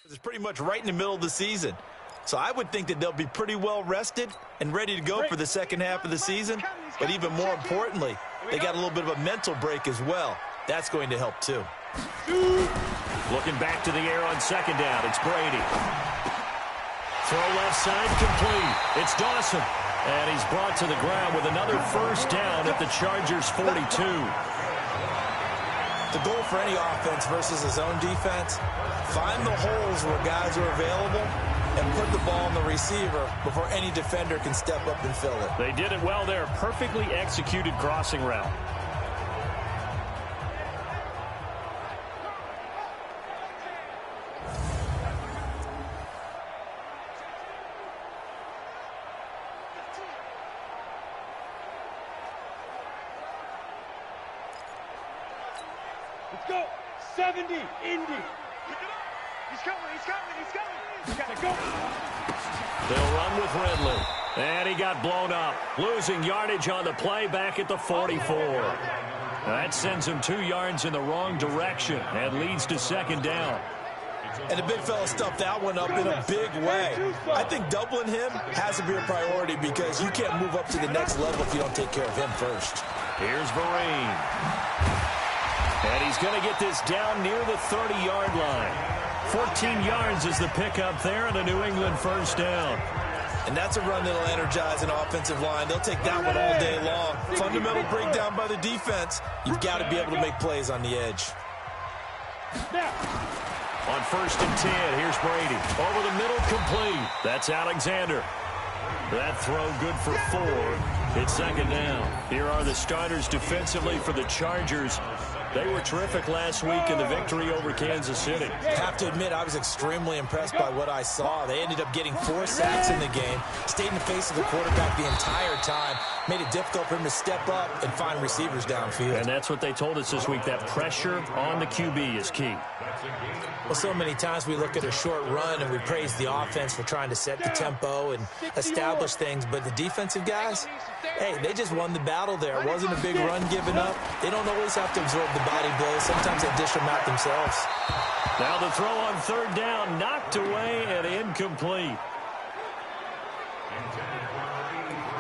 It's pretty much right in the middle of the season. So I would think that they'll be pretty well rested and ready to go for the second half of the season. But even more importantly, they got a little bit of a mental break as well. That's going to help too. Looking back to the air on second down. It's Brady. Throw left side complete. It's Dawson. And he's brought to the ground with another first down at the Chargers' 42. The goal for any offense versus his own defense, find the holes where guys are available and put the ball on the receiver before any defender can step up and fill it. They did it well there. Perfectly executed crossing route. Let's go. 70, Indy. He's coming. He's got to go. They'll run with Ridley. And he got blown up. Losing yardage on the play back at the 44. That sends him 2 yards in the wrong direction and leads to second down. And the big fella stuffed that one up in a big way. I think doubling him has to be a priority because you can't move up to the next level if you don't take care of him first. Here's Vereen. And he's going to get this down near the 30-yard line. 14 yards is the pickup there and a New England first down. And that's a run that'll energize an offensive line. They'll take that one all day long. Fundamental breakdown by the defense. You've got to be able to make plays on the edge. On 1st and 10, here's Brady. Over the middle, complete. That's Alexander. That throw good for 4. It's second down. Here are the starters defensively for the Chargers. They were terrific last week in the victory over Kansas City. Have to admit, I was extremely impressed by what I saw. They ended up getting 4 sacks in the game, stayed in the face of the quarterback the entire time, made it difficult for him to step up and find receivers downfield. And that's what they told us this week, that pressure on the QB is key. Well, so many times we look at a short run and we praise the offense for trying to set the tempo and establish things, but the defensive guys, hey, they just won the battle there. It wasn't a big run given up. They don't always have to absorb the body blows. Sometimes they dish them out themselves. Now the throw on 3rd down, knocked away and incomplete.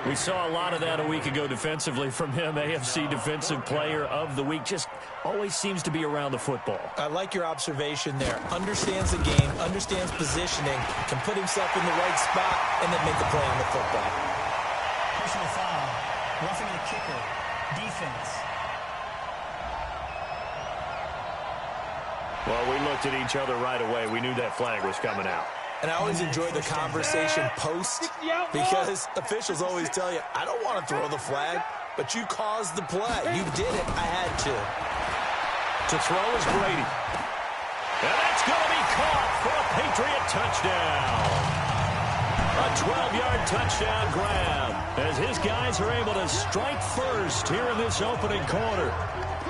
We saw a lot of that a week ago defensively from him. AFC Defensive Player of the Week. Just always seems to be around the football. I like your observation there. Understands the game, understands positioning, can put himself in the right spot, and then make the play on the football. Personal foul. Roughing the kicker. Defense. Well, we looked at each other right away. We knew that flag was coming out. And I always enjoy the conversation post because officials always tell you, I don't want to throw the flag, but you caused the play. You did it. I had to. To throw is Brady. And that's going to be caught for a Patriot touchdown. A 12-yard touchdown grab as his guys are able to strike first here in this opening quarter.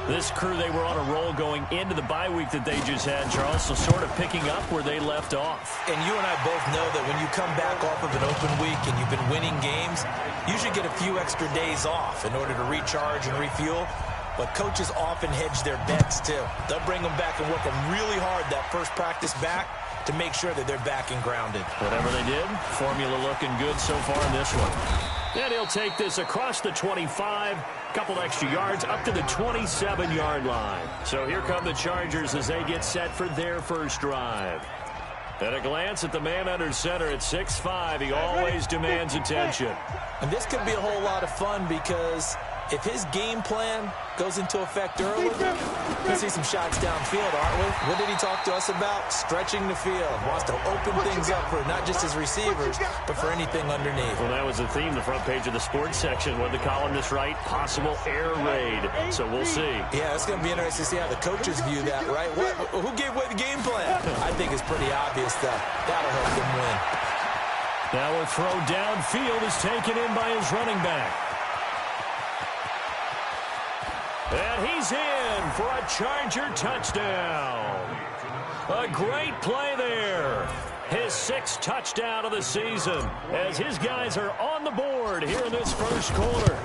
This crew, they were on a roll going into the bye week that they just had, Charles, so sort of picking up where they left off. And you and I both know that when you come back off of an open week and you've been winning games, you should get a few extra days off in order to recharge and refuel. But coaches often hedge their bets, too. They'll bring them back and work them really hard that first practice back to make sure that they're back and grounded. Whatever they did, formula looking good so far in this one. And he'll take this across the 25, couple extra yards up to the 27-yard line. So here come the Chargers as they get set for their first drive. At a glance at the man under center at 6'5", he always demands attention. And this could be a whole lot of fun because if his game plan goes into effect early, we'll see some shots downfield, aren't we? What did he talk to us about? Stretching the field. Wants to open things up for not just his receivers, but for anything underneath. Well, that was the theme, the front page of the sports section. What the columnist write? Possible air raid. So we'll see. Yeah, it's going to be interesting to see how the coaches view that, right? Who gave away the game plan? I think it's pretty obvious that that'll help them win. Now a throw downfield is taken in by his running back. And he's in for a Charger touchdown. A great play there. His 6th touchdown of the season as his guys are on the board here in this first quarter.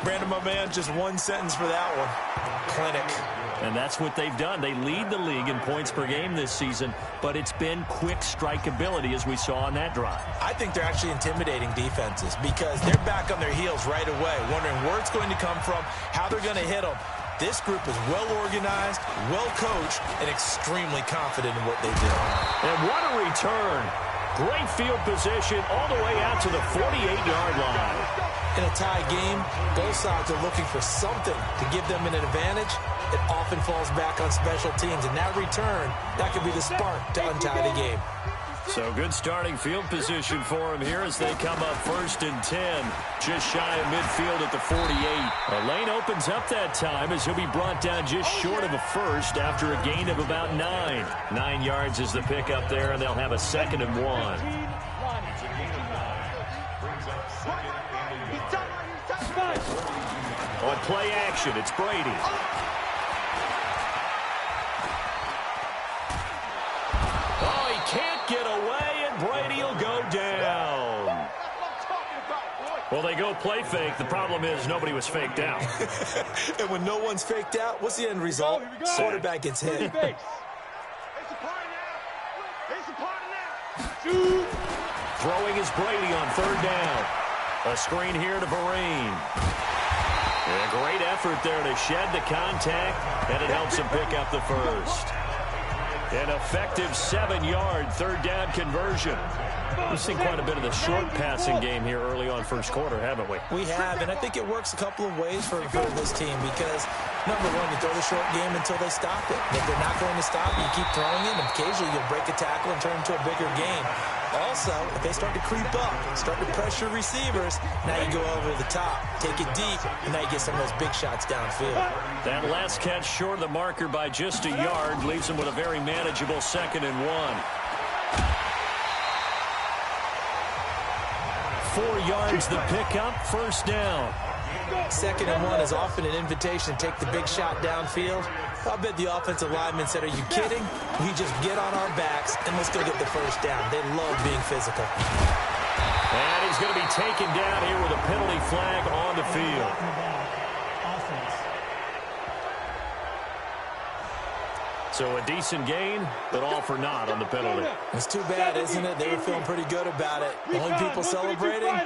Brandon, my man, just one sentence for that one. Clinic. And that's what they've done. They lead the league in points per game this season, but it's been quick strikeability as we saw on that drive. I think they're actually intimidating defenses because they're back on their heels right away, wondering where it's going to come from, how they're going to hit them. This group is well-organized, well-coached, and extremely confident in what they do. And what a return. Great field position all the way out to the 48-yard line. In a tie game, both sides are looking for something to give them an advantage. It often falls back on special teams, and that return, that could be the spark to untie the game. So good starting field position for him here as they come up 1st and 10, just shy of midfield at the 48. A lane opens up that time as he'll be brought down just short of a first after a gain of about 9. 9 yards is the pickup there, and they'll have a 2nd and 1. On play action, it's Brady. Oh, he can't get away, and Brady will go down. Well, they go play fake. The problem is nobody was faked out. And when no one's faked out, what's the end result? Quarterback gets hit. Throwing is Brady on 3rd down. A screen here to Vereen. A great effort there to shed the contact, and it helps him pick up the first. An effective 7-yard 3rd down conversion. We've seen quite a bit of the short passing game here early on first quarter, haven't we? We have, and I think it works a couple of ways for this team because, number one, you throw the short game until they stop it. And if they're not going to stop it, you keep throwing it, and occasionally you'll break a tackle and turn it into a bigger game. Also, if they start to creep up, start to pressure receivers, now you go over the top, take it deep, and now you get some of those big shots downfield. That last catch short of the marker by just a yard leaves them with a very manageable 2nd and 1. 4 yards the pickup, 1st down. 2nd and 1 is often an invitation to take the big shot downfield. I bet the offensive lineman said, are you kidding? We just get on our backs and let's go get the 1st down. They love being physical. And he's going to be taken down here with a penalty flag on the field. So a decent gain, but all for naught on the penalty. It's too bad, isn't it? They were feeling pretty good about it. The only people celebrating,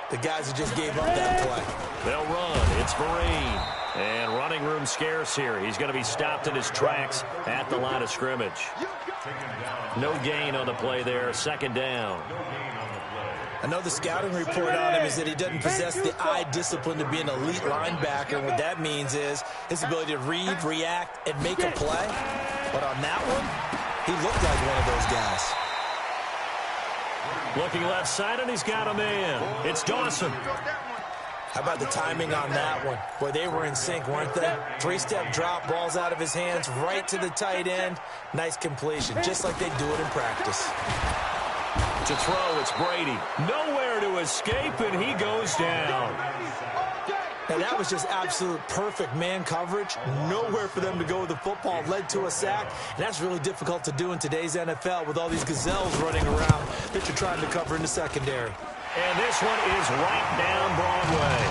the guys who just gave up that play. They'll run. It's Vereen. And running room scarce here. He's going to be stopped in his tracks at the line of scrimmage. No gain on the play there. 2nd down. I know the scouting report on him is that he doesn't possess the eye discipline to be an elite linebacker. What that means is his ability to read, react, and make a play. But on that one, he looked like one of those guys. Looking left side, and he's got a man. It's Dawson. How about the timing on that one? Boy, they were in sync, weren't they? 3-step drop, balls out of his hands, right to the tight end. Nice completion, just like they do it in practice. To throw, it's Brady. Nowhere to escape, and he goes down. Now, that was just absolute perfect man coverage. Nowhere for them to go with the football. Led to a sack, and that's really difficult to do in today's NFL with all these gazelles running around that you're trying to cover in the secondary. And this one is right down Broadway.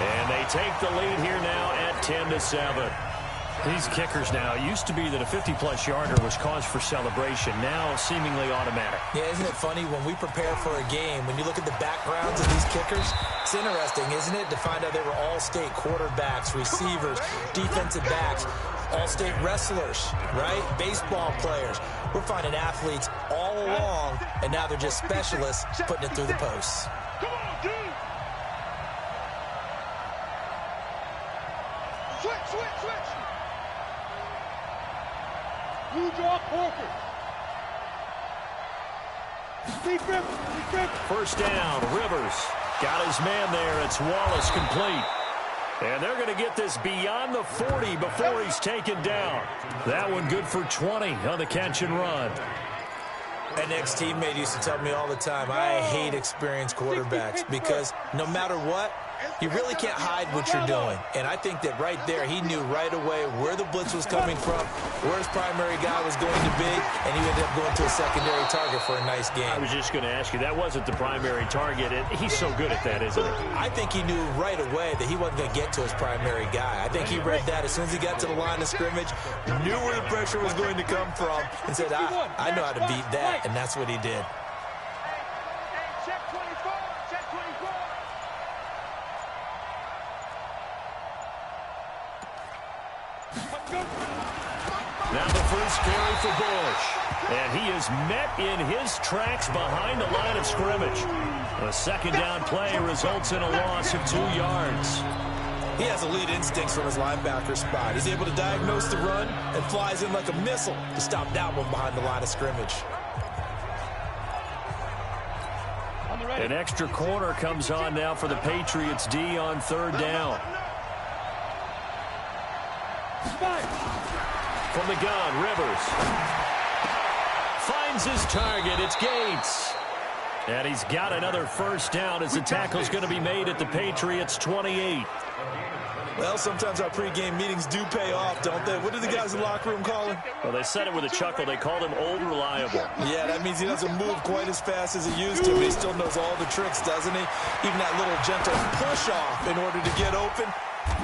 And they take the lead here now at 10-7. These kickers now, it used to be that a 50-plus yarder was cause for celebration. Now seemingly automatic. Yeah, isn't it funny when we prepare for a game, when you look at the backgrounds of these kickers, it's interesting, isn't it, to find out they were all-state quarterbacks, receivers, defensive backs, all-state wrestlers, right? Baseball players. We're finding athletes all along, and now they're just specialists putting it through the posts. Come on, dude! Switch! Blue draw Corker. Deep grip. 1st down, Rivers. Got his man there. It's Wallace complete. And they're going to get this beyond the 40 before he's taken down. That one good for 20 on the catch and run. An ex-teammate used to tell me all the time, I hate experienced quarterbacks because no matter what, You really can't hide what you're doing. And I think that right there, he knew right away where the blitz was coming from, where his primary guy was going to be, and he ended up going to a secondary target for a nice game. I was just going to ask you, that wasn't the primary target. He's so good at that, isn't he? I think he knew right away that he wasn't going to get to his primary guy. I think he read that as soon as he got to the line of scrimmage, knew where the pressure was going to come from, and said, I know how to beat that, and that's what he did. Now the first carry for Bush. And he is met in his tracks behind the line of scrimmage. A second down play results in a loss of 2 yards. He has elite instincts from his linebacker spot. He's able to diagnose the run and flies in like a missile to stop that one behind the line of scrimmage. An extra corner comes on now for the Patriots D on third down. From the gun, Rivers finds his target. It's Gates. And he's got another first down as the tackle's going to be made at the Patriots' 28. Well, sometimes our pregame meetings do pay off, don't they? What do the guys in the locker room call him? Well, they said it with a chuckle. They called him Old Reliable. Yeah, that means he doesn't move quite as fast as he used to, but he still knows all the tricks, doesn't he? Even that little gentle push-off in order to get open,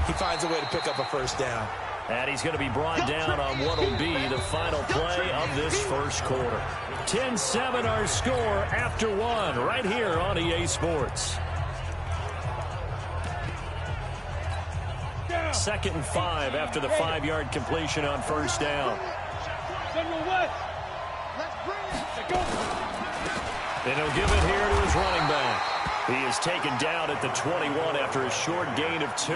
he finds a way to pick up a first down. And he's going to be brought down on what will be the final play of this first quarter. 10-7 our score after one right here on EA Sports. 2nd and 5 after the 5-yard completion on first down. And he'll give it here to his running back. He is taken down at the 21 after a short gain of 2.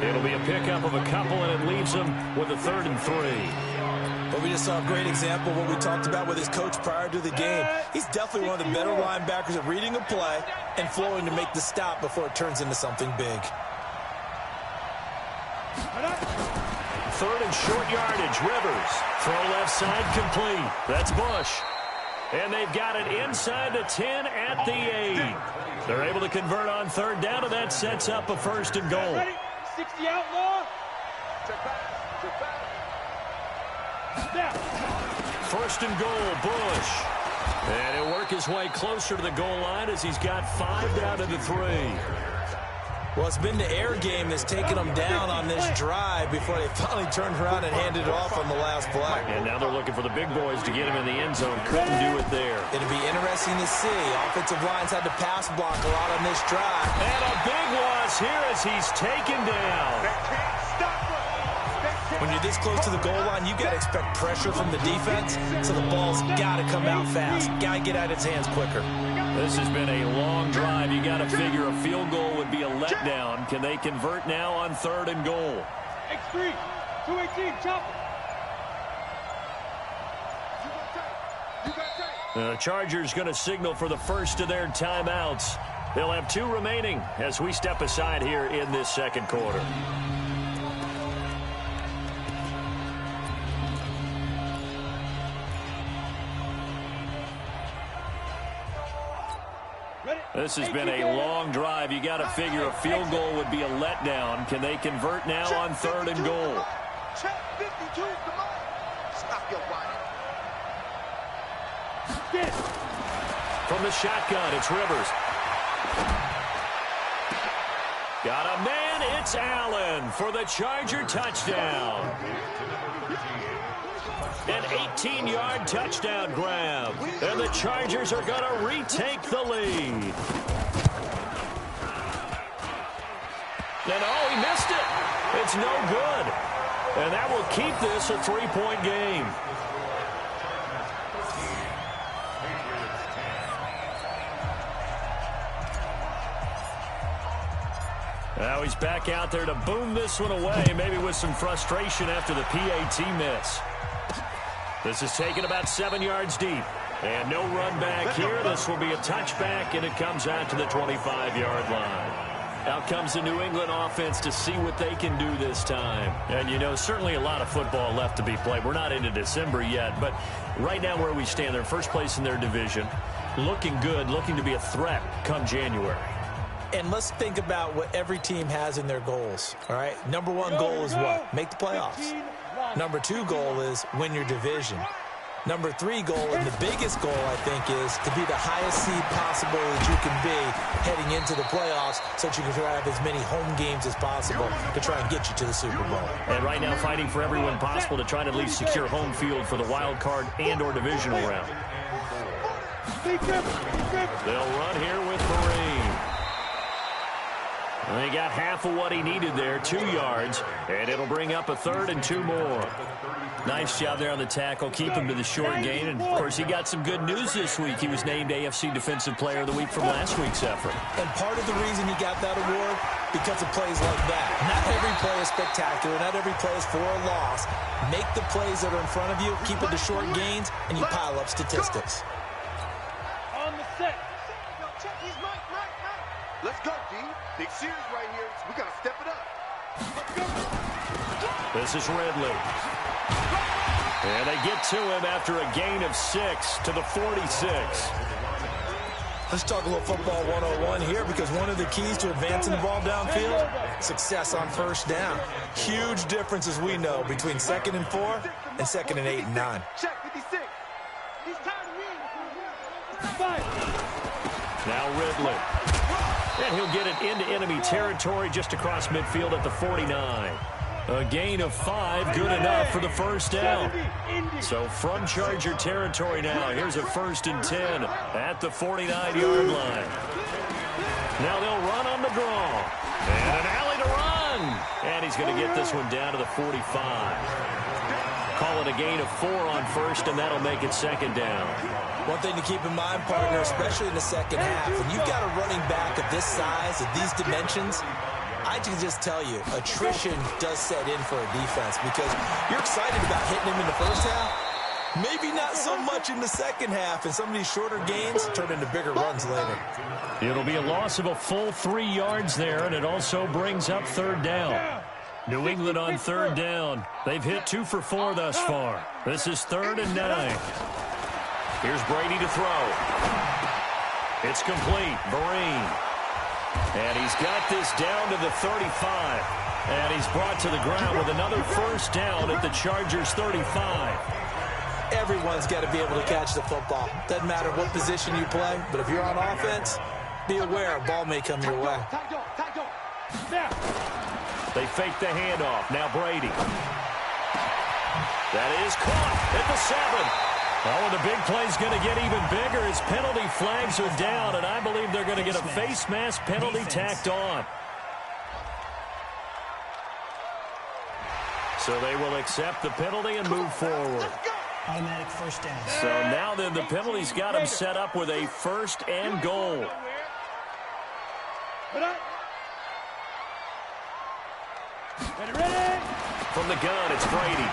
It'll be a pickup of a couple, and it leaves him with a 3rd and 3. But we just saw a great example of what we talked about with his coach prior to the game. He's definitely one of the better linebackers at reading a play and flowing to make the stop before it turns into something big. 3rd and short yardage, Rivers. Throw left side complete. That's Bush. And they've got it inside the 10 at the 8. They're able to convert on 3rd down, and that sets up a 1st and goal. 60 outlaw. 1st and goal, Bush. And he'll work his way closer to the goal line as he's got 5 down to the 3. Well, it's been the air game that's taken them down on this drive before they finally turned around and handed it off on the last play. And now they're looking for the big boys to get him in the end zone. Couldn't do it there. It'll be interesting to see. Offensive lines had to pass block a lot on this drive. And a big loss here as he's taken down. When you're this close to the goal line, you got to expect pressure from the defense, so the ball's got to come out fast. Got to get out of his hands quicker. This has been a long drive. You got to figure a field goal would be a letdown. Can they convert now on 3rd and goal? X3, 218, chop. The Chargers going to signal for the first of their timeouts. They'll have 2 remaining as we step aside here in this second quarter. This has been a long drive. You got to figure a field goal would be a letdown. Can they convert now on 3rd and goal? Check 52, come on. Stop your whining. From the shotgun, it's Rivers. Got a man, it's Allen for the Charger touchdown. An 18-yard touchdown grab. And the Chargers are going to retake the lead. And oh, he missed it. It's no good. And that will keep this a 3-point game. Now he's back out there to boom this one away, maybe with some frustration after the PAT miss. This is taken about 7 yards deep. And no run back here. This will be a touchback, and it comes out to the 25-yard line. Out comes the New England offense to see what they can do this time. And, you know, certainly a lot of football left to be played. We're not into December yet, but right now where we stand, they're first place in their division. Looking good, looking to be a threat come January. And let's think about what every team has in their goals, all right? Number one goal is what? Make the playoffs. Number two goal is win your division. Number three goal, and the biggest goal, I think, is to be the highest seed possible that you can be heading into the playoffs so that you can try to have as many home games as possible to try and get you to the Super Bowl. And right now fighting for everyone possible to try to at least secure home field for the wild card and or divisional round. They'll run here with Marine. They got half of what he needed there, 2 yards, and it'll bring up a 3rd and 2 more. Nice job there on the tackle, keep him to the short gain, and of course he got some good news this week. He was named AFC Defensive Player of the Week from last week's effort. And part of the reason he got that award, because of plays like that. Not every play is spectacular, not every play is for a loss. Make the plays that are in front of you, keep it to short gains, and you pile up statistics. On the set. Check his mic. Let's go, D. Big series right here. We got to step it up. This is Ridley. And they get to him after a gain of 6 to the 46. Let's talk a little football 101 here, because one of the keys to advancing the ball downfield, success on first down. Huge difference, as we know, between 2nd and 4 and 2nd and 8 and 9. Check 56. He's tired of me. Now Ridley. And he'll get it into enemy territory just across midfield at the 49. A gain of 5, good enough for the first down. So from Charger territory now, here's a 1st and 10 at the 49-yard line. Now they'll run on the draw. And an alley to run. And he's going to get this one down to the 45. Call it a gain of 4 on 1st, and that'll make it 2nd down. One thing to keep in mind, partner, especially in the second half, when you've got a running back of this size, of these dimensions, I can just tell you, attrition does set in for a defense, because you're excited about hitting him in the first half. Maybe not so much in the second half, and some of these shorter gains turn into bigger runs later. It'll be a loss of a full 3 yards there, and it also brings up 3rd down. New England on 3rd down. They've hit 2 for 4 thus far. This is 3rd and 9. Here's Brady to throw. It's complete. Vereen. And he's got this down to the 35. And he's brought to the ground with another first down at the Chargers' 35. Everyone's got to be able to catch the football. Doesn't matter what position you play, but if you're on offense, be aware a ball may come your way. They fake the handoff. Now Brady. That is caught at the 7. Oh, and the big play's going to get even bigger as penalty flags are down, and I believe they're going to get a face mask penalty tacked on. So they will accept the penalty and move forward. Automatic first down. So now then the penalty's got him set up with a 1st and goal. Ready? From the gun, it's Brady.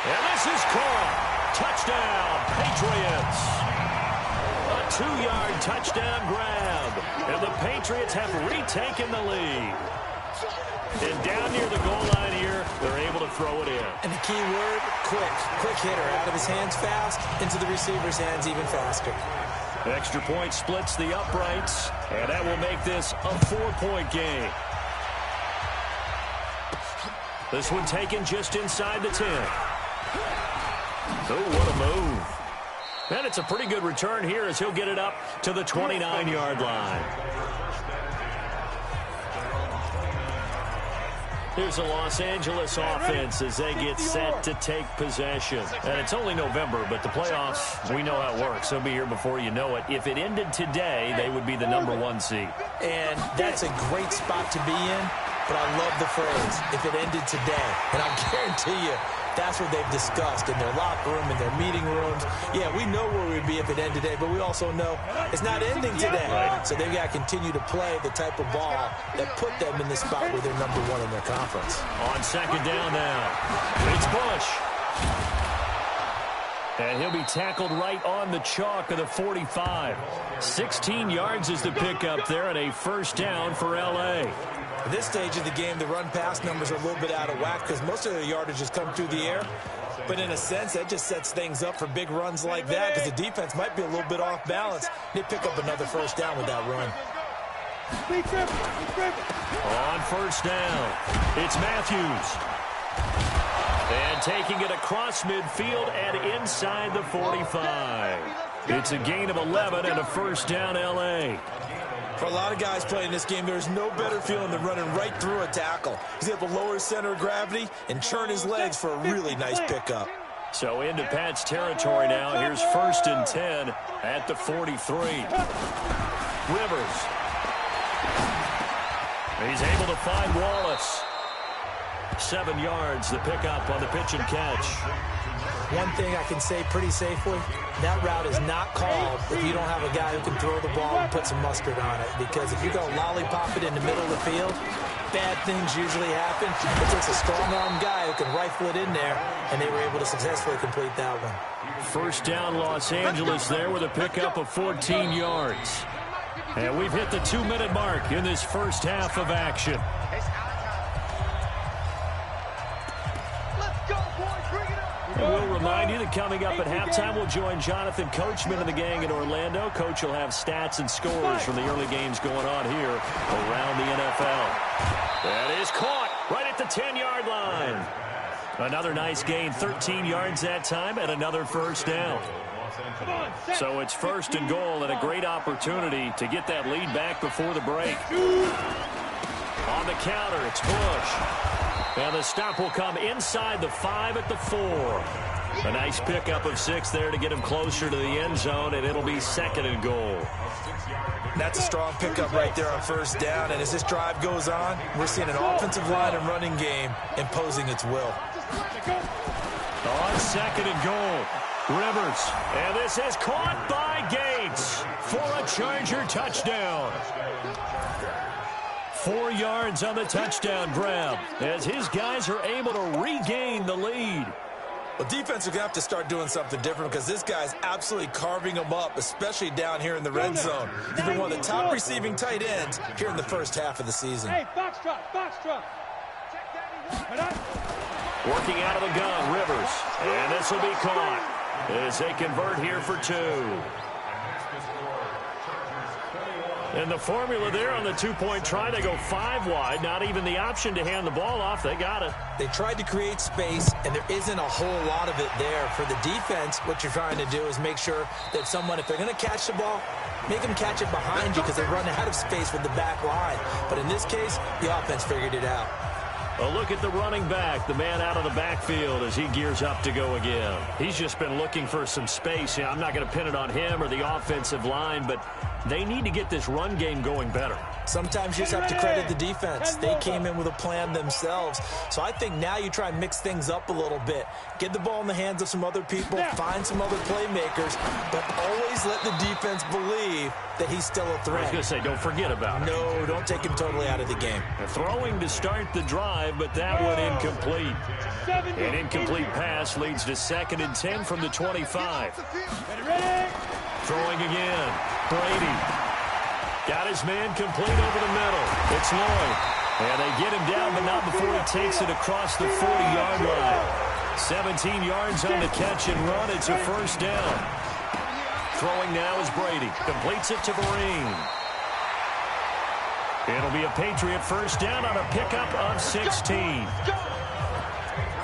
And this is caught. Touchdown, Patriots. A 2-yard touchdown grab. And the Patriots have retaken the lead. And down near the goal line here, they're able to throw it in. And the key word, quick. Quick hitter. Out of his hands fast, into the receiver's hands even faster. Extra point splits the uprights, and that will make this a 4-point game. This one taken just inside the 10. Oh, what a move. And it's a pretty good return here as he'll get it up to the 29-yard line. Here's the Los Angeles offense as they get set to take possession. And it's only November, but the playoffs, we know how it works. They'll be here before you know it. If it ended today, they would be the #1 seed. And that's a great spot to be in, but I love the phrase, if it ended today. And I guarantee you, that's what they've discussed in their locker room, in their meeting rooms. Yeah, we know where we'd be if it ended today, but we also know it's not ending today. So they've got to continue to play the type of ball that put them in the spot where they're #1 in their conference. On 2nd down now, it's Bush. And he'll be tackled right on the chalk of the 45. 16 yards is the pickup there, and a first down for L.A. At this stage of the game, the run-pass numbers are a little bit out of whack because most of the yardage has come through the air. But in a sense, that just sets things up for big runs like that because the defense might be a little bit off balance. They pick up another first down with that run. On first down, it's Matthews. And taking it across midfield and inside the 45. It's a gain of 11 and a first down, L.A. For a lot of guys playing this game, there's no better feeling than running right through a tackle. He's able to lower his center of gravity and churn his legs for a really nice pickup. So into Pat's territory now. Here's 1st and 10 at the 43. Rivers. He's able to find Wallace. 7 yards, the pickup on the pitch and catch. One thing I can say pretty safely, that route is not called if you don't have a guy who can throw the ball and put some mustard on it. Because if you're going to lollipop it in the middle of the field, bad things usually happen. It takes a strong-arm guy who can rifle it in there, and they were able to successfully complete that one. First down, Los Angeles there with a pickup of 14 yards. And we've hit the 2-minute mark in this first half of action. We'll remind you that coming up at halftime, we'll join Jonathan Coachman and the gang in Orlando. Coach will have stats and scores from the early games going on here around the NFL. That is caught right at the 10-yard line. Another nice gain, 13 yards that time, and another first down. So it's 1st and goal and a great opportunity to get that lead back before the break. On the counter, it's Bush. And the stop will come inside the 5 at the 4. A nice pickup of 6 there to get him closer to the end zone, and it'll be 2nd and goal. That's a strong pickup right there on first down, and as this drive goes on, we're seeing an offensive line and running game imposing its will. On 2nd and goal, Rivers. And this is caught by Gates for a Charger touchdown. 4 yards on the touchdown grab as his guys are able to regain the lead. Well, defense are going to have to start doing something different because this guy's absolutely carving them up, especially down here in the red zone. He's been one of the top receiving tight ends here in the first half of the season. Hey, box drop, box drop. Working out of the gun, Rivers. And this will be caught as they convert here for 2. And the formula there on the 2-point try, they go 5 wide. Not even the option to hand the ball off. They got it. They tried to create space, and there isn't a whole lot of it there. For the defense, what you're trying to do is make sure that someone, if they're going to catch the ball, make them catch it behind you because they run out of space with the back line. But in this case, the offense figured it out. A look at the running back, the man out of the backfield as he gears up to go again. He's just been looking for some space. Yeah, I'm not going to pin it on him or the offensive line, but they need to get this run game going better. Sometimes you just have to credit the defense. They came in with a plan themselves. So I think now you try and mix things up a little bit. Get the ball in the hands of some other people, find some other playmakers, but always let the defense believe that he's still a threat. I was going to say, don't forget about it. No, don't take him totally out of the game. Throwing to start the drive, but that one incomplete. An incomplete pass leads to 2nd and 10 from the 25. Throwing again. Brady. Got his man complete over the middle. It's Lloyd. And they get him down, but not before he takes it across the 40-yard line. 17 yards on the catch and run. It's a first down. Throwing now is Brady. Completes it to Vereen. It'll be a Patriot first down on a pickup of 16.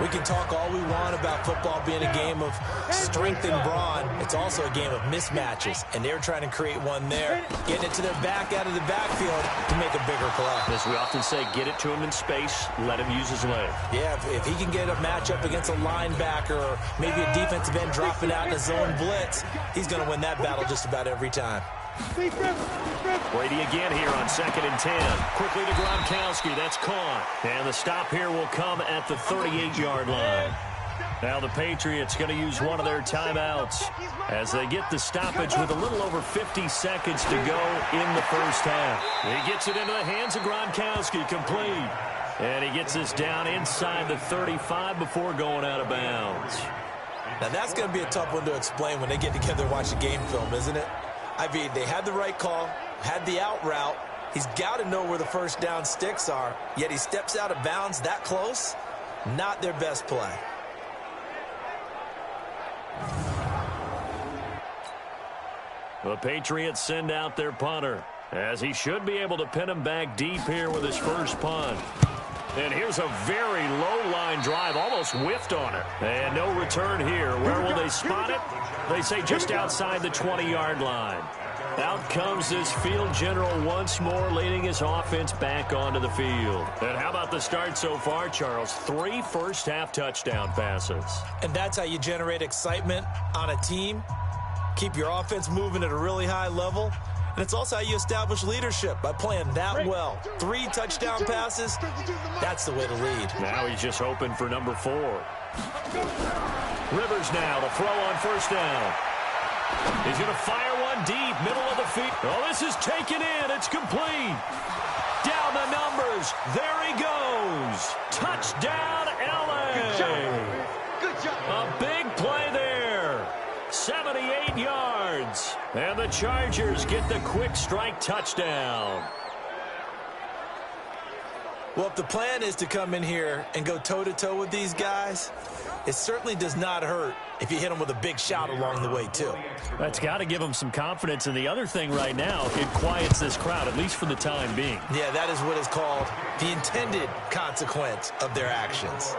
We can talk all we want about football being a game of strength and brawn. It's also a game of mismatches, and they're trying to create one there, getting it to their back out of the backfield to make a bigger play. As we often say, get it to him in space, let him use his leg. Yeah, if he can get a matchup against a linebacker or maybe a defensive end dropping out in a zone blitz, he's going to win that battle just about every time. Brady again here on 2nd and 10. Quickly to Gronkowski. That's caught. And the stop here will come at the 38-yard line. Now the Patriots going to use one of their timeouts as they get the stoppage with a little over 50 seconds to go in the first half. He gets it into the hands of Gronkowski. Complete. And he gets this down inside the 35 before going out of bounds. Now that's going to be a tough one to explain when they get together and watch a game film, isn't it? I mean, they had the right call, had the out route. He's got to know where the first down sticks are, yet he steps out of bounds that close. Not their best play. The Patriots send out their punter. as he should be able to pin him back deep here with his first punt. And here's a very low line drive, almost whiffed on it. And no return here. Where will they spot it? They say just outside the 20-yard line. Out comes this field general once more, leading his offense back onto the field. And how about the start so far, Charles? 3 first-half touchdown passes. And that's how you generate excitement on a team. Keep your offense moving at a really high level. And it's also how you establish leadership, by playing that well. 3 touchdown passes, that's the way to lead. Now he's just hoping for number 4. Rivers now, the throw on first down. He's going to fire one deep, middle of the field. Oh, this is taken in. It's complete. Down the numbers. There he goes. Touchdown, L.A. Good job. Good job. A big play there. 78 yards. And the Chargers get the quick strike touchdown. Well, if the plan is to come in here and go toe-to-toe with these guys, it certainly does not hurt if you hit them with a big shot along the way, too. That's got to give them some confidence. And the other thing right now, it quiets this crowd, at least for the time being. Yeah, that is what is called the intended consequence of their actions.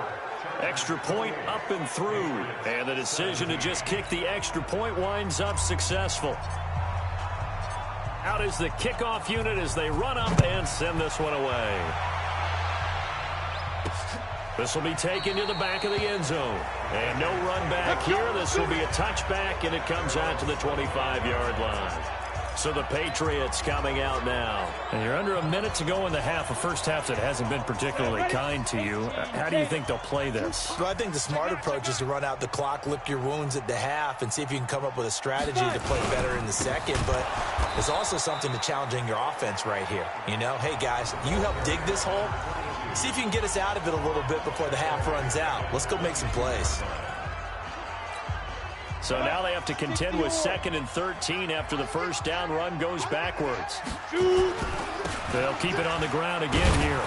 Extra point up and through. And the decision to just kick the extra point winds up successful. Out is the kickoff unit as they run up and send this one away. This will be taken to the back of the end zone. And no run back here. This will be a touchback, and it comes out to the 25-yard line. So the Patriots coming out now. And you're under a minute to go in the half. A first half that hasn't been particularly kind to you. How do you think they'll play this? Well, I think the smart approach is to run out the clock, lick your wounds at the half, and see if you can come up with a strategy to play better in the second. But there's also something to challenging your offense right here. You know, hey, guys, you help dig this hole. See if you can get us out of it a little bit before the half runs out. Let's go make some plays. So now they have to contend with 2nd and 13 after the first down run goes backwards. They'll keep it on the ground again here.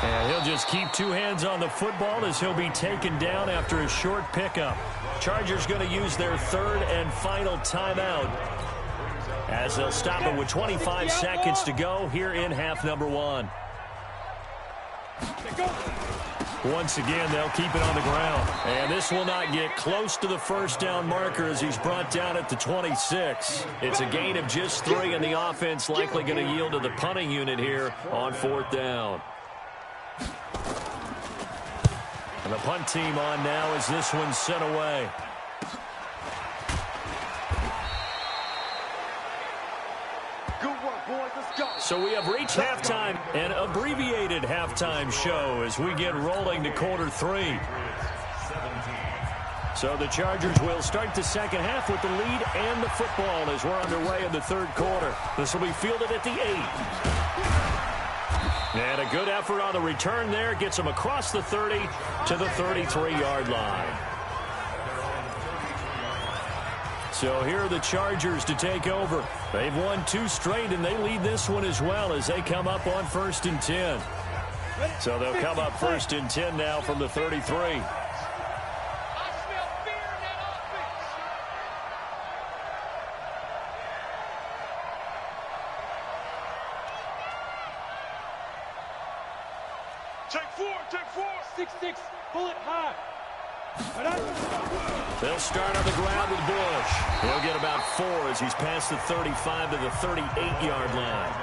And he'll just keep 2 hands on the football as he'll be taken down after a short pickup. Chargers going to use their 3rd and final timeout as they'll stop it with 25 seconds to go here in half number 1. Once again, they'll keep it on the ground. And this will not get close to the first down marker as he's brought down at the 26. It's a gain of just 3, and the offense likely going to yield to the punting unit here on 4th down. And the punt team on now as this one's sent away. So we have reached halftime, an abbreviated halftime show as we get rolling to quarter 3. So the Chargers will start the second half with the lead and the football as we're underway in the 3rd quarter. This will be fielded at the 8. And a good effort on the return there gets them across the 30 to the 33-yard line. So here are the Chargers to take over. They've won 2 straight, and they lead this one as well as they come up on 1st and 10. So they'll come up 1st and 10 now from the 33. Take four. 6-6, pull it high. They'll start on the ground with Bush. He'll get about 4 as he's past the 35 to the 38-yard line.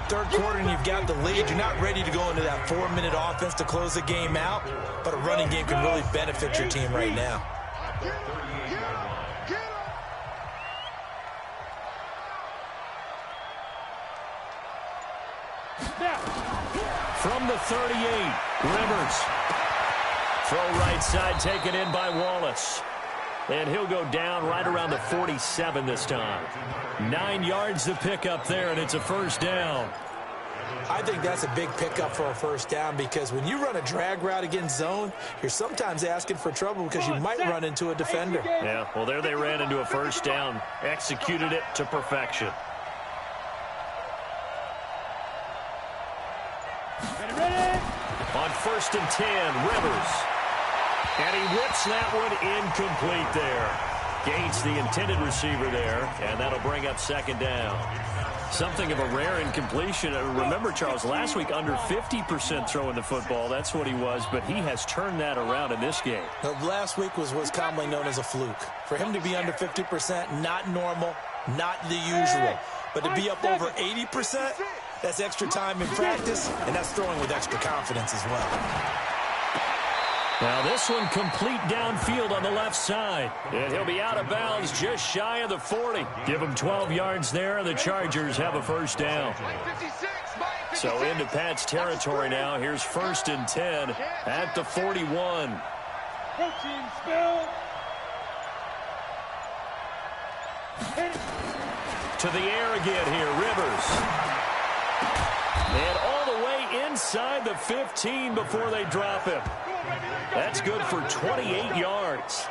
3rd quarter and you've got the lead. You're not ready to go into that 4-minute offense to close the game out, but a running game can really benefit your team right now. From the 38, Rivers. Throw right side taken in by Wallace. And he'll go down right around the 47 this time. 9 yards to pick up there, and it's a first down. I think that's a big pickup for a first down because when you run a drag route against zone, you're sometimes asking for trouble because you might run into a defender. Yeah, well, there they ran into a first down. Executed it to perfection. On 1st and 10, Rivers. And he whips that one incomplete there. Gains the intended receiver there, and that'll bring up 2nd down. Something of a rare incompletion. Remember, Charles, last week under 50% throwing the football. That's what he was, but he has turned that around in this game. Last week was commonly known as a fluke. For him to be under 50%, not normal, not the usual. But to be up over 80%, that's extra time in practice, and that's throwing with extra confidence as well. Now this one complete downfield on the left side. And he'll be out of bounds just shy of the 40. Give him 12 yards there, and the Chargers have a first down. So into Pat's territory now. Here's 1st and 10 at the 41. Protein spill. To the air again here, Rivers. And all the way inside the 15 before they drop him. That's good for 28 yards.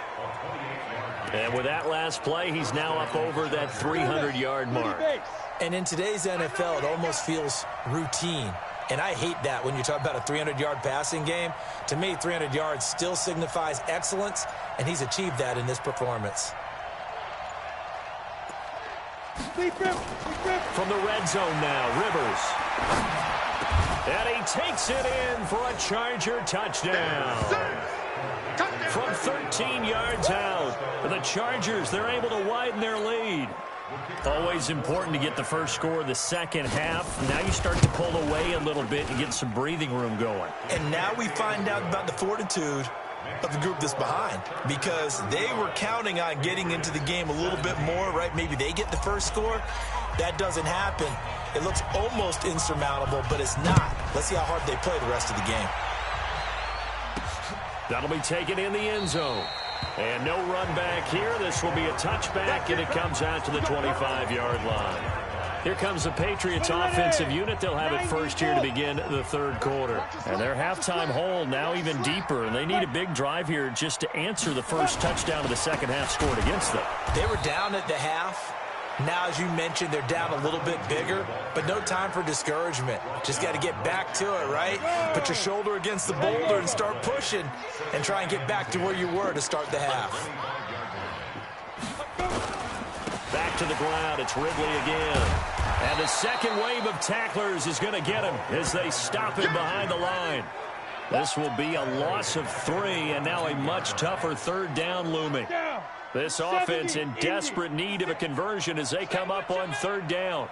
And with that last play, he's now up over that 300-yard mark. And in today's NFL, it almost feels routine. And I hate that when you talk about a 300-yard passing game. To me, 300 yards still signifies excellence, and he's achieved that in this performance. From the red zone now, Rivers. And he takes it in for a Charger touchdown. From 13 yards out, the Chargers, they're able to widen their lead. Always important to get the first score of the second half. Now you start to pull away a little bit and get some breathing room going. And now we find out about the fortitude of the group that's behind, because they were counting on getting into the game a little bit more, right? Maybe they get the first score. That doesn't happen. It looks almost insurmountable, but it's not. Let's see how hard they play the rest of the game. That'll be taken in the end zone. And no run back here. This will be a touchback, and it comes out to the 25-yard line. Here comes the Patriots offensive unit. They'll have it first here to begin the third quarter. And their halftime hole now even deeper. And they need a big drive here just to answer the first touchdown of the second half scored against them. They were down at the half. Now, as you mentioned, they're down a little bit bigger, but no time for discouragement. Just got to get back to it, right? Put your shoulder against the boulder and start pushing and try and get back to where you were to start the half. Back to the ground. It's Ridley again. And the second wave of tacklers is going to get him as they stop him behind the line. This will be a loss of 3, and now a much tougher third down looming. This offense in desperate need of a conversion as they come up on third down.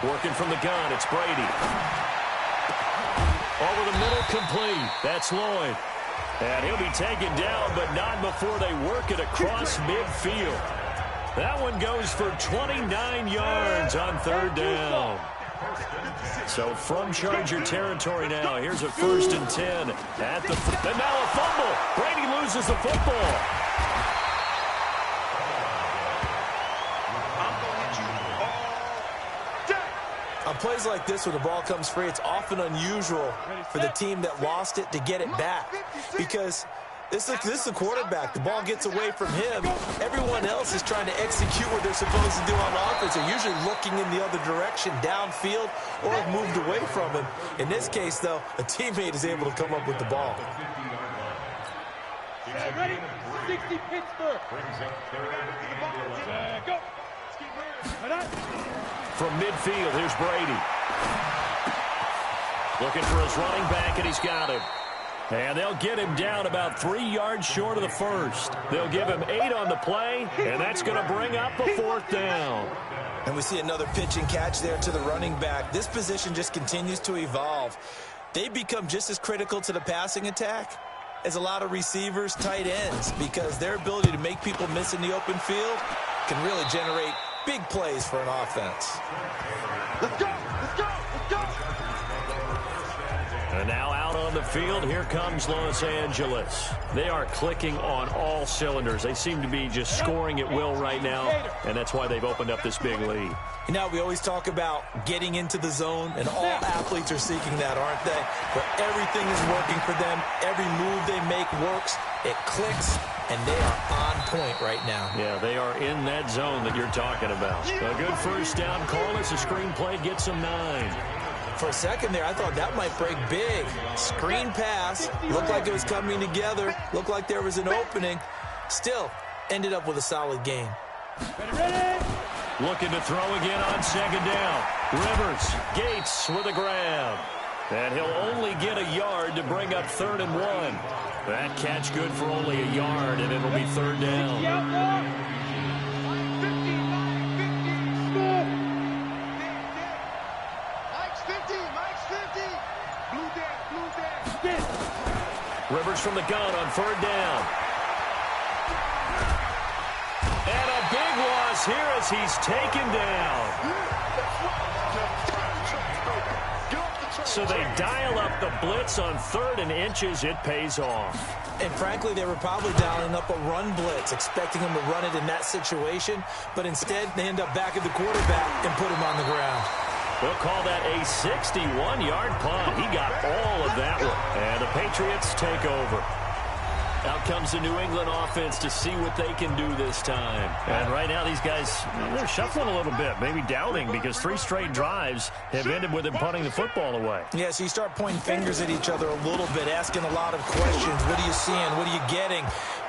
Working from the gun, it's Brady. Over the middle, complete. That's Lloyd. And he'll be taken down, but not before they work it across midfield. That one goes for 29 yards on third down. So from Charger territory now, here's a 1st and 10 at the and now a fumble. Brady loses the football. On plays like this, when the ball comes free, it's often unusual for the team that lost it to get it back, because this is the quarterback. The ball gets away from him. Everyone else is trying to execute what they're supposed to do on offense. They're usually looking in the other direction, downfield, or have moved away from him. In this case, though, a teammate is able to come up with the ball. Ready? 60 Pittsburgh. Go. From midfield, here's Brady. Looking for his running back, and he's got him. And they'll get him down about 3 yards short of the first. They'll give him 8 on the play, and that's going to bring up a 4th down. And we see another pitch and catch there to the running back. This position just continues to evolve. They become just as critical to the passing attack as a lot of receivers, tight ends, because their ability to make people miss in the open field can really generate big plays for an offense. Let's go! Let's go! Let's go! And now out on the field, here comes Los Angeles. They are clicking on all cylinders. They seem to be just scoring at will right now, and that's why they've opened up this big lead. You know, we always talk about getting into the zone, and all athletes are seeking that, aren't they? But everything is working for them. Every move they make works. It clicks, and they are on point right now. Yeah, they are in that zone that you're talking about. A good first down call as the screen play gets them 9. For a second there, I thought that might break big. Screen pass. Looked like it was coming together. Looked like there was an opening. Still, ended up with a solid game. Ready? Looking to throw again on second down. Rivers, Gates with a grab. And he'll only get a yard to bring up 3rd and 1. That catch good for only a yard, and it'll be 3rd down. Rivers from the gun on 3rd down. And a big loss here as he's taken down. So they dial up the blitz on 3rd and inches. It pays off. And frankly, they were probably dialing up a run blitz, expecting him to run it in that situation. But instead, they end up back at the quarterback and put him on the ground. They'll call that a 61-yard punt. He got all of that one. And the Patriots take over. Out comes the New England offense to see what they can do this time. And right now, these guys, they're shuffling a little bit, maybe doubting, because 3 straight drives have ended with them punting the football away. Yeah, so you start pointing fingers at each other a little bit, asking a lot of questions. What are you seeing? What are you getting?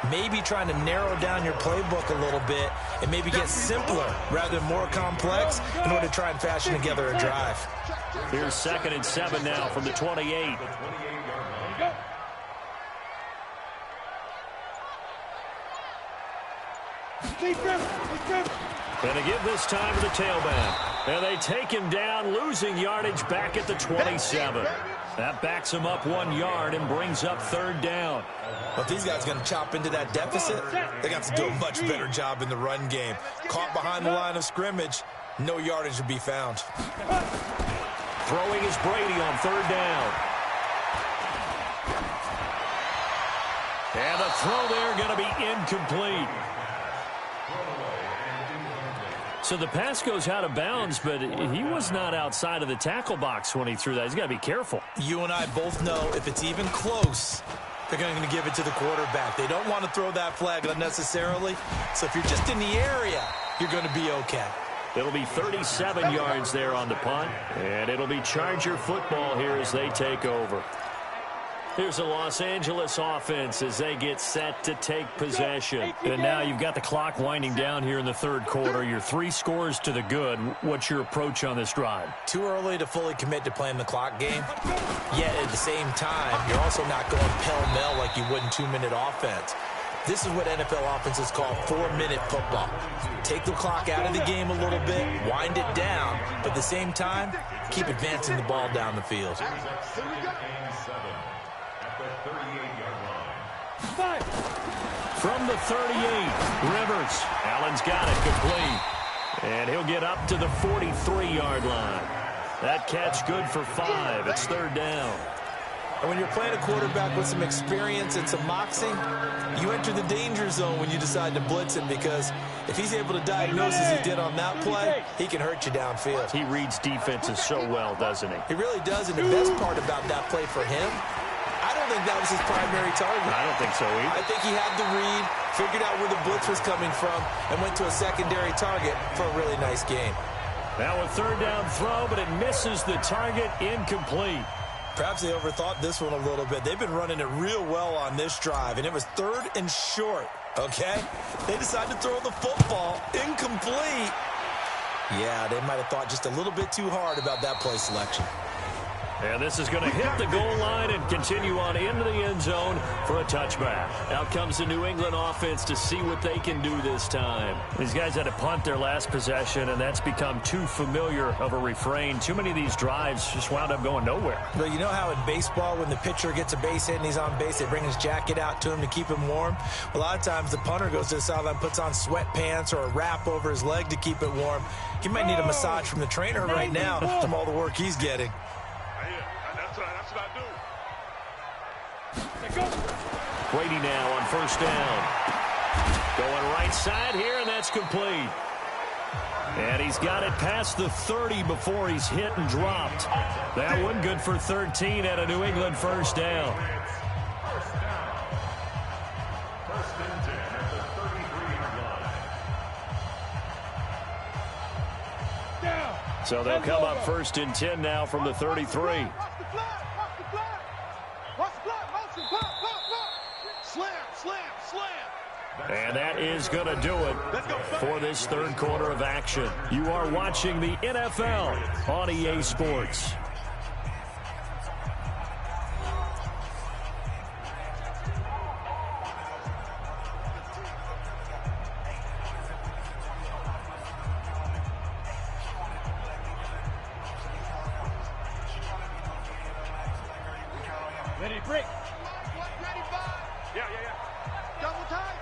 Maybe trying to narrow down your playbook a little bit and maybe get simpler rather than more complex in order to try and fashion together a drive. Here's 2nd and 7 now from the 28. And they give this time to the tailback. And they take him down, losing yardage back at the 27. That backs him up 1 yard and brings up 3rd down. But these guys are going to chop into that deficit. They got to do a much better job in the run game. Caught behind the line of scrimmage, no yardage to be found. Throwing is Brady on 3rd down. And the throw there going to be incomplete. So the pass goes out of bounds, but he was not outside of the tackle box when he threw that. He's got to be careful. You and I both know if it's even close, they're going to give it to the quarterback. They don't want to throw that flag unnecessarily. So if you're just in the area, you're going to be okay. It'll be 37 yards there on the punt, and it'll be Charger football here as they take over. Here's the Los Angeles offense as they get set to take possession. And now you've got the clock winding down here in the 3rd quarter. You're 3 scores to the good. What's your approach on this drive? Too early to fully commit to playing the clock game. Yet at the same time, you're also not going pell-mell like you would in 2-minute offense. This is what NFL offenses call 4-minute football. Take the clock out of the game a little bit, wind it down, but at the same time, keep advancing the ball down the field. From the 38, Rivers. Allen's got it complete. And he'll get up to the 43-yard line. That catch good for 5. It's 3rd down. And when you're playing a quarterback with some experience and some moxie, you enter the danger zone when you decide to blitz him, because if he's able to diagnose as he did on that play, he can hurt you downfield. He reads defenses so well, doesn't he? He really does, and the best part about that play for him, I don't think that was his primary target. I don't think so either. I think he had the read, figured out where the blitz was coming from, and went to a secondary target for a really nice game. Now a 3rd down throw, but it misses the target, incomplete. Perhaps they overthought this one a little bit. They've been running it real well on this drive, and it was 3rd and short, okay? They decided to throw the football, incomplete. Yeah, they might have thought just a little bit too hard about that play selection. And this is going to hit the goal line and continue on into the end zone for a touchback. Out comes the New England offense to see what they can do this time. These guys had to punt their last possession, and that's become too familiar of a refrain. Too many of these drives just wound up going nowhere. Well, you know how in baseball, when the pitcher gets a base hit and he's on base, they bring his jacket out to him to keep him warm? Well, a lot of times the punter goes to the sideline, puts on sweatpants or a wrap over his leg to keep it warm. He might need a massage from the trainer right now from all the work he's getting. That's what I do. Brady now on 1st down. Going right side here, and that's complete. And he's got it past the 30 before he's hit and dropped. That one good for 13 at a New England 1st down. So they'll come up 1st and 10 now from the 33. And that is going to do it for this third quarter of action. You are watching the NFL on EA Sports. Ready, break. Ready, five. Yeah. Double time.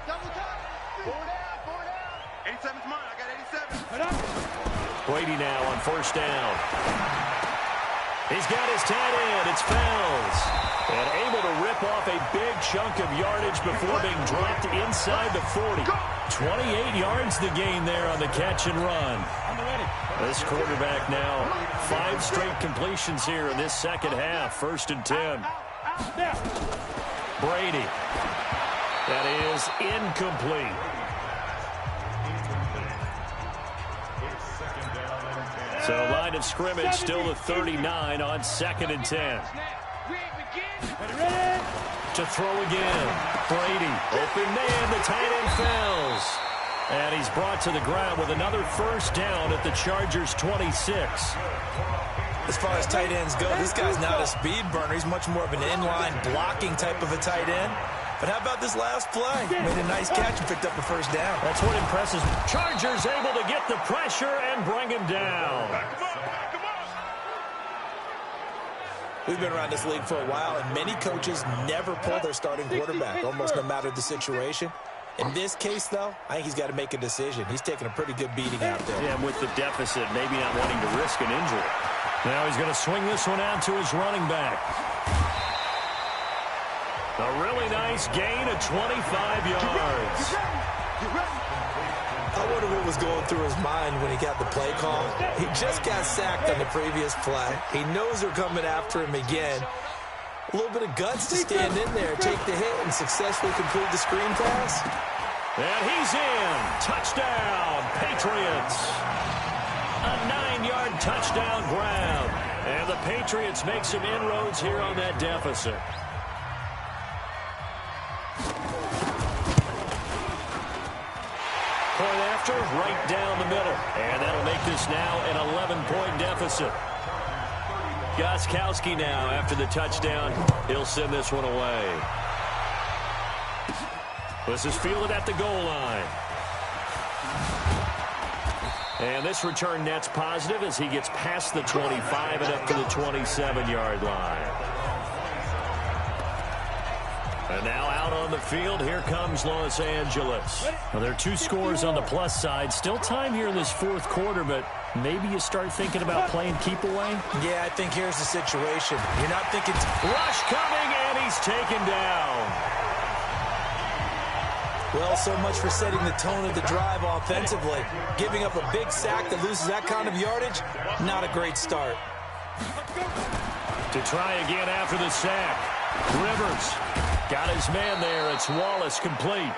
4 down. 87's mine. I got 87. Head up. Brady now on first down. He's got his tight end. It's Fells. And able to rip off a big chunk of yardage before being dropped inside the 40. 28 yards the gain there on the catch and run. I'm ready. This quarterback now 5 straight completions here in this second half. 1st and 10. There. Brady. That is incomplete. So line of scrimmage still the 39 on 2nd and 10. Ready. To throw again. Brady. Open man. The tight end Fells. And he's brought to the ground with another first down at the Chargers' 26. As far as tight ends go, this guy's not a speed burner. He's much more of an inline blocking type of a tight end. But how about this last play? Made a nice catch and picked up a first down. That's what impresses me. Chargers able to get the pressure and bring him down. We've been around this league for a while, and many coaches never pull their starting quarterback, almost no matter the situation. In this case, though, I think he's got to make a decision. He's taking a pretty good beating out there. Yeah, with the deficit, maybe not wanting to risk an injury. Now he's going to swing this one out to his running back. A really nice gain of 25 yards. I wonder what was going through his mind when he got the play call. He just got sacked on the previous play. He knows they're coming after him again. A little bit of guts to stand in there, take the hit, and successfully complete the screen pass. And he's in. Touchdown, Patriots. A 9-yard touchdown grab. And the Patriots make some inroads here on that deficit. Point after, right down the middle. And that'll make this now an 11-point deficit. Gostkowski now after the touchdown. He'll send this one away. This is fielded at the goal line. And this return net's positive as he gets past the 25 and up to the 27-yard line. And now out on the field, here comes Los Angeles. Well, there are 2 scores on the plus side. Still time here in this 4th quarter, but maybe you start thinking about playing keep away? Yeah, I think here's the situation. You're not thinking... Rush coming, and he's taken down. Well, so much for setting the tone of the drive offensively. Giving up a big sack that loses that kind of yardage, not a great start. To try again after the sack. Rivers got his man there. It's Wallace complete.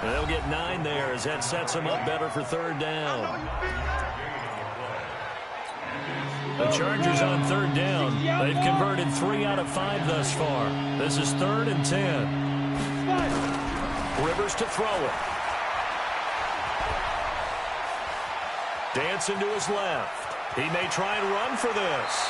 They'll get 9 there as that sets him up better for 3rd down. The Chargers on 3rd down. They've converted 3 out of 5 thus far. This is 3rd and 10. Rivers to throw it. Dancing to his left. He may try and run for this.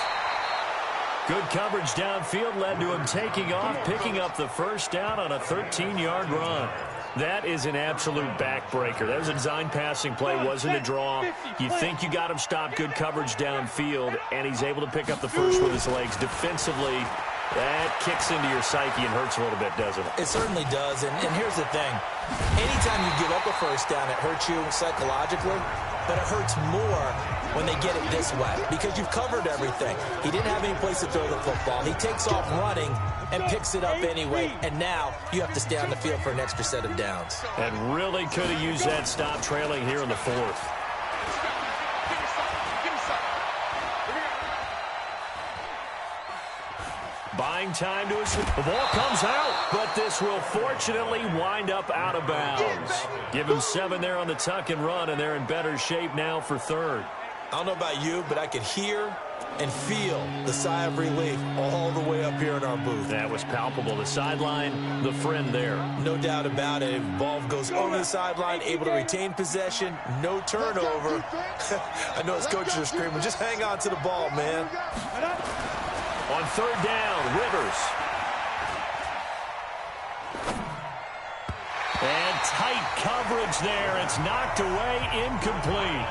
Good coverage downfield led to him taking off, picking up the first down on a 13-yard run. That is an absolute backbreaker. That was a design passing play, wasn't a draw. You think you got him stopped, good coverage downfield, and he's able to pick up the first with his legs. Defensively, that kicks into your psyche and hurts a little bit, doesn't it? It certainly does, and here's the thing. Anytime you give up a first down, it hurts you psychologically, but it hurts more when they get it this way because you've covered everything. He didn't have any place to throw the football. He takes off running and picks it up anyway, and now you have to stay on the field for an extra set of downs. And really could have used that stop trailing here in the 4th. Buying time to his... The ball comes out, but this will fortunately wind up out of bounds. Give him 7 there on the tuck and run, and they're in better shape now for 3rd. I don't know about you, but I could hear and feel the sigh of relief all the way up here in our booth. That was palpable. The sideline, the friend there. No doubt about it. Ball goes over the sideline, able to retain possession, no turnover. I know his coaches are screaming, just hang on to the ball, man. On third down, Rivers. And tight coverage there. It's knocked away, incomplete.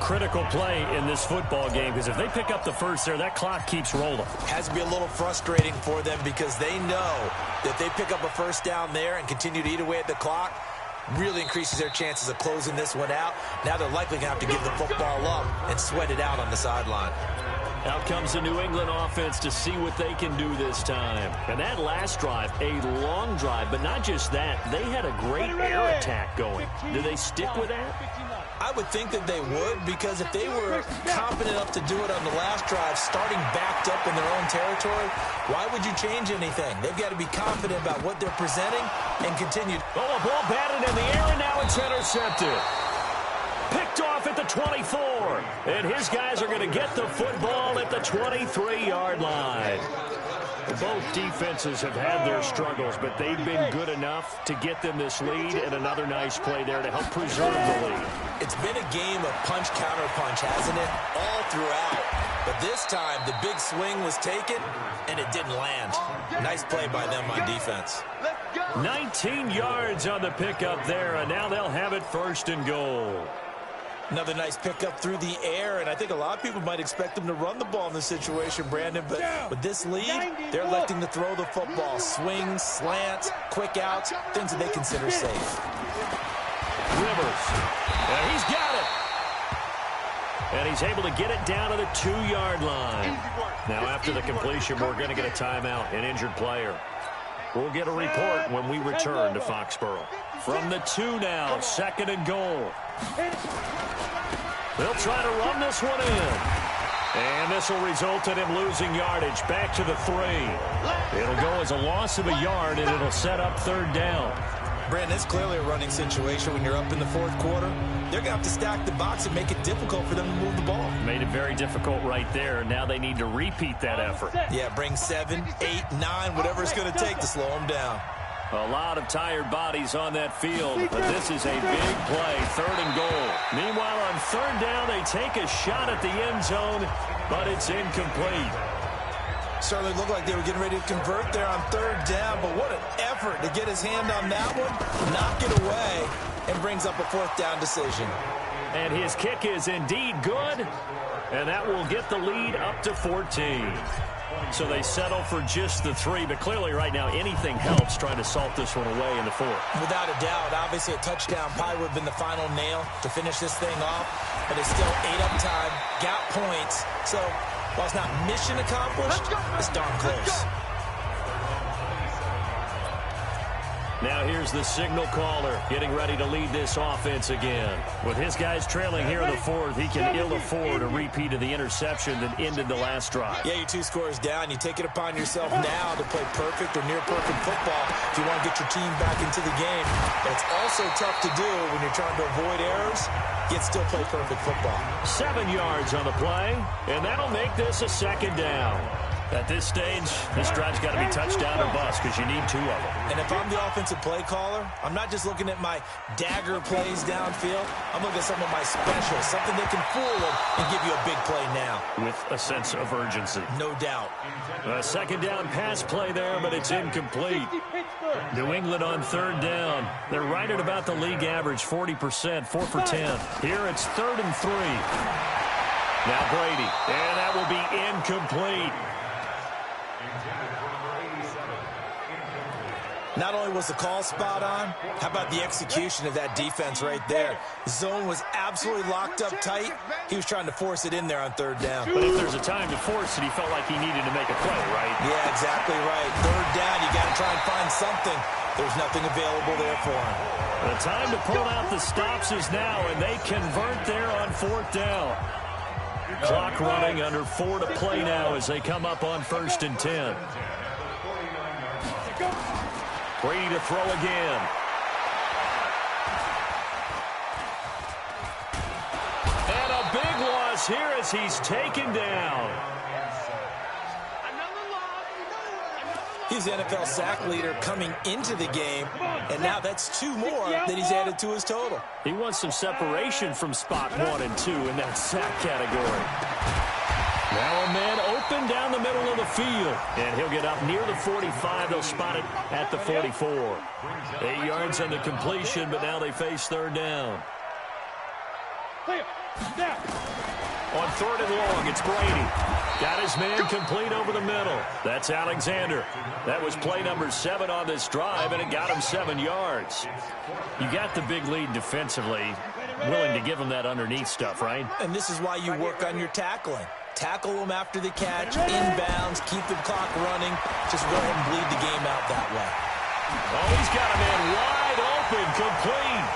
Critical play in this football game, because if they pick up the first there, that clock keeps rolling. Has to be a little frustrating for them because they know that they pick up a first down there and continue to eat away at the clock, really increases their chances of closing this one out. Now they're likely going to have to give the football up and sweat it out on the sideline. Out comes the New England offense to see what they can do this time. And that last drive, a long drive, but not just that. They had a great air attack going. Do they stick with that? I would think that they would, because if they were confident enough to do it on the last drive, starting backed up in their own territory, why would you change anything? They've got to be confident about what they're presenting and continue. Oh, a ball batted in the air, and now it's intercepted. Picked off at the 24. And his guys are going to get the football at the 23-yard line. Both defenses have had their struggles, but they've been good enough to get them this lead, and another nice play there to help preserve the lead. It's been a game of punch-counter-punch, hasn't it? All throughout. But this time, the big swing was taken, and it didn't land. Nice play by them on defense. 19 yards on the pickup there, and now they'll have it first and goal. Another nice pickup through the air, and I think a lot of people might expect them to run the ball in this situation, Brandon, but with this lead, they're electing to throw the football. Swings, slants, quick outs, things that they consider safe. Rivers, and he's got it. And he's able to get it down to the 2-yard line. Now after the completion, we're going to get a timeout, an injured player. We'll get a report when we return to Foxborough. From the 2 now, second and goal. They'll try to run this one in. And this will result in him losing yardage back to the 3. It'll go as a loss of a yard, and it'll set up third down. Brandon, it's clearly a running situation when you're up in the fourth quarter. They're going to have to stack the box and make it difficult for them to move the ball. Made it very difficult right there. Now they need to repeat that effort. Yeah, bring 7, 8, 9, whatever it's going to take to slow them down. A lot of tired bodies on that field, but this is a big play, third and goal. Meanwhile, on third down, they take a shot at the end zone, but it's incomplete. Certainly looked like they were getting ready to convert there on third down, but what an effort to get his hand on that one, knock it away, and brings up a fourth down decision. And his kick is indeed good, and that will get the lead up to 14. So they settle for just the 3, but clearly right now anything helps trying to salt this one away in the 4th. Without a doubt, obviously a touchdown probably would have been the final nail to finish this thing off, but it's still 8 up time, got points, so while it's not mission accomplished, it's darn close. Now here's the signal caller getting ready to lead this offense again. With his guys trailing here in the 4th, he can ill afford a repeat of the interception that ended the last drive. Yeah, you're 2 scores down. You take it upon yourself now to play perfect or near perfect football if you want to get your team back into the game. But it's also tough to do when you're trying to avoid errors, yet still play perfect football. 7 yards on the play, and that'll make this a second down. At this stage, this drive's got to be touchdown or bust because you need 2 of them. And if I'm the offensive play caller, I'm not just looking at my dagger plays downfield. I'm looking at some of my specials, something that can fool them and give you a big play now. With a sense of urgency. No doubt. A second down pass play there, but it's incomplete. New England on third down. They're right at about the league average, 40%, 4 for 10. Here it's 3rd and 3. Now Brady, and that will be incomplete. Not only was the call spot on, how about the execution of that defense right there? Zone was absolutely locked up tight. He was trying to force it in there on third down. But if there's a time to force it, he felt like he needed to make a play, right? Yeah, exactly right. Third down, you got to try and find something. There's nothing available there for him. The time to pull out the stops is now, and they convert there on 4th down. Clock running under 4 to play now as they come up on 1st and 10. Brady to throw again. moves here as he's taken down. He's the NFL sack leader coming into the game, and now that's 2 more that he's added to his total. He wants some separation from spot 1 and 2 in that sack category. Now a man open down the middle of the field, and he'll get up near the 45. They'll spot it at the 44. 8 yards on the completion, but now they face 3rd down. On 3rd and long, it's Brady. Got his man complete over the middle. That's Alexander. That was play number 7 on this drive, and it got him 7 yards. You got the big lead defensively. Willing to give him that underneath stuff, right? And this is why you work on your tackling. Tackle them after the catch, inbounds, keep the clock running. Just go ahead and bleed the game out that way. Oh, he's got a man wide open, complete.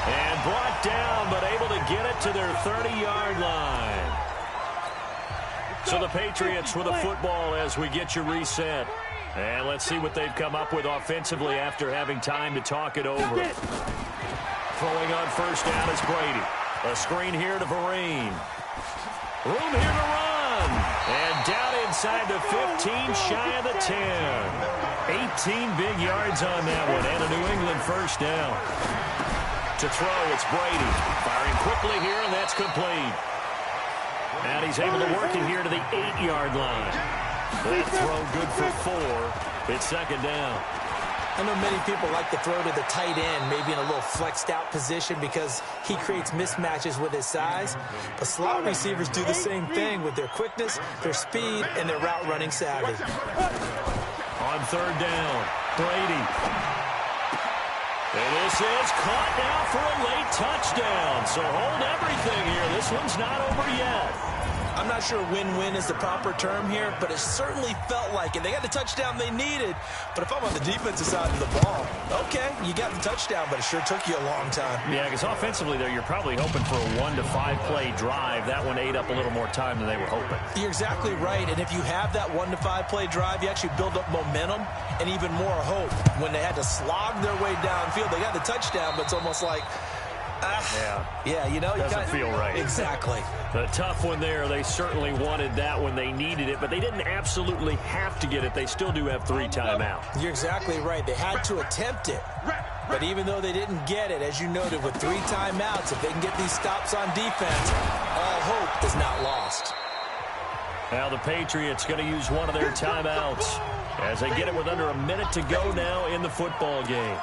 And brought down, but able to get it to their 30-yard line. So the Patriots with a football as we get you reset. And let's see what they've come up with offensively after having time to talk it over. Throwing on 1st down is Brady. A screen here to Vereen. Room here to run. And down inside the 15, shy of the 10. 18 big yards on that one, and a New England 1st down. To throw, it's Brady. Firing quickly here, and that's complete. And he's able to work it here to the 8-yard line. That throw good for 4. It's 2nd down. I know many people like to throw to the tight end, maybe in a little flexed out position because he creates mismatches with his size. But slot receivers do the same thing with their quickness, their speed, and their route running savvy. On 3rd down, Brady. And this is caught now for a late touchdown. So hold everything here. This one's not over yet. I'm not sure win-win is the proper term here, but it certainly felt like it. They got the touchdown they needed, but if I'm on the defensive side of the ball, okay, you got the touchdown, but it sure took you a long time. Yeah, because offensively there, you're probably hoping for a 1 to 5 play drive. That one ate up a little more time than they were hoping. You're exactly right, and if you have that 1 to 5 play drive, you actually build up momentum and even more hope. When they had to slog their way downfield, they got the touchdown, but it's almost like, yeah, you know, doesn't feel right. Exactly. The tough one there. They certainly wanted that when they needed it, but they didn't absolutely have to get it. They still do have 3 timeouts. You're exactly right. They had to attempt it. But even though they didn't get it, as you noted, with 3 timeouts, if they can get these stops on defense, all hope is not lost. Now the Patriots going to use one of their timeouts as they get it with under a minute to go now in the football game.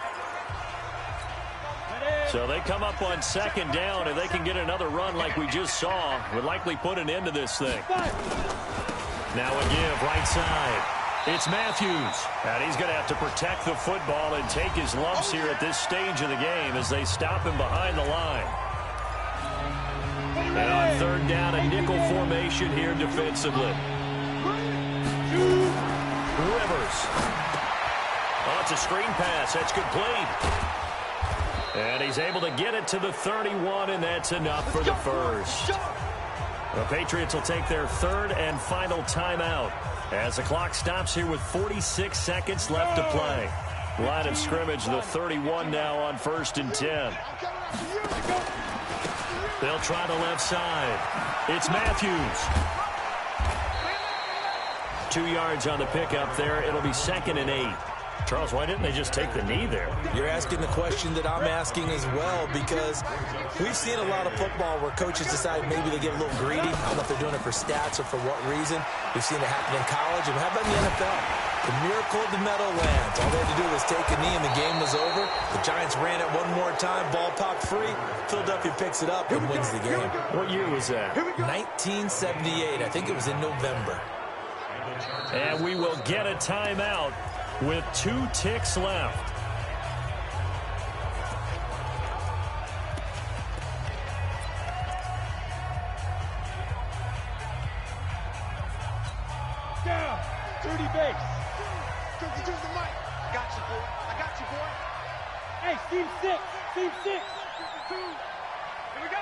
So they come up on 2nd down, and they can get another run like we just saw. Would likely put an end to this thing. Now a give right side. It's Matthews. And he's going to have to protect the football and take his lumps here at this stage of the game as they stop him behind the line. And on 3rd down, a nickel formation here defensively. Rivers. Oh, it's a screen pass. That's complete. And he's able to get it to the 31, and that's enough for the 1st. The Patriots will take their 3rd and final timeout as the clock stops here with 46 seconds left to play. Line of scrimmage, the 31 now on 1st and 10. They'll try the left side. It's Matthews. 2 yards on the pickup there. It'll be 2nd and 8. Charles, why didn't they just take the knee there? You're asking the question that I'm asking as well, because we've seen a lot of football where coaches decide maybe they get a little greedy. I don't know if they're doing it for stats or for what reason. We've seen it happen in college. And how about in the NFL? The miracle of the Meadowlands. All they had to do was take a knee and the game was over. The Giants ran it one more time. Ball popped free. Philadelphia picks it up and wins the game. What year was that? 1978. I think it was in November. And we will get a timeout with 2 ticks left. Down. Dirty base. Turkey, turn the mic. I got you, boy. I got you, boy. Hey, team 6. Team 6. Here we go.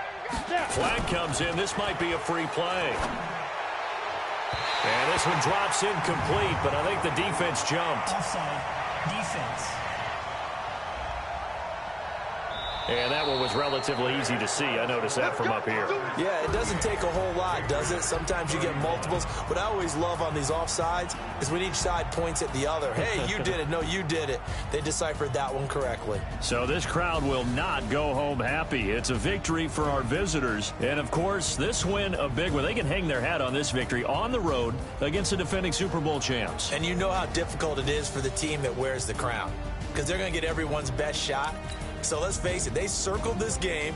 Down. Flag comes in. This might be a free play. And this one drops incomplete, but I think the defense jumped. Offside. Defense. And that one was relatively easy to see. I noticed that from up here. Yeah, it doesn't take a whole lot, does it? Sometimes you get multiples. What I always love on these offsides is when each side points at the other. Hey, you did it. No, you did it. They deciphered that one correctly. So this crowd will not go home happy. It's a victory for our visitors. And, of course, this win a big one. They can hang their hat on this victory on the road against the defending Super Bowl champs. And you know how difficult it is for the team that wears the crown, because they're going to get everyone's best shot. So let's face it, they circled this game.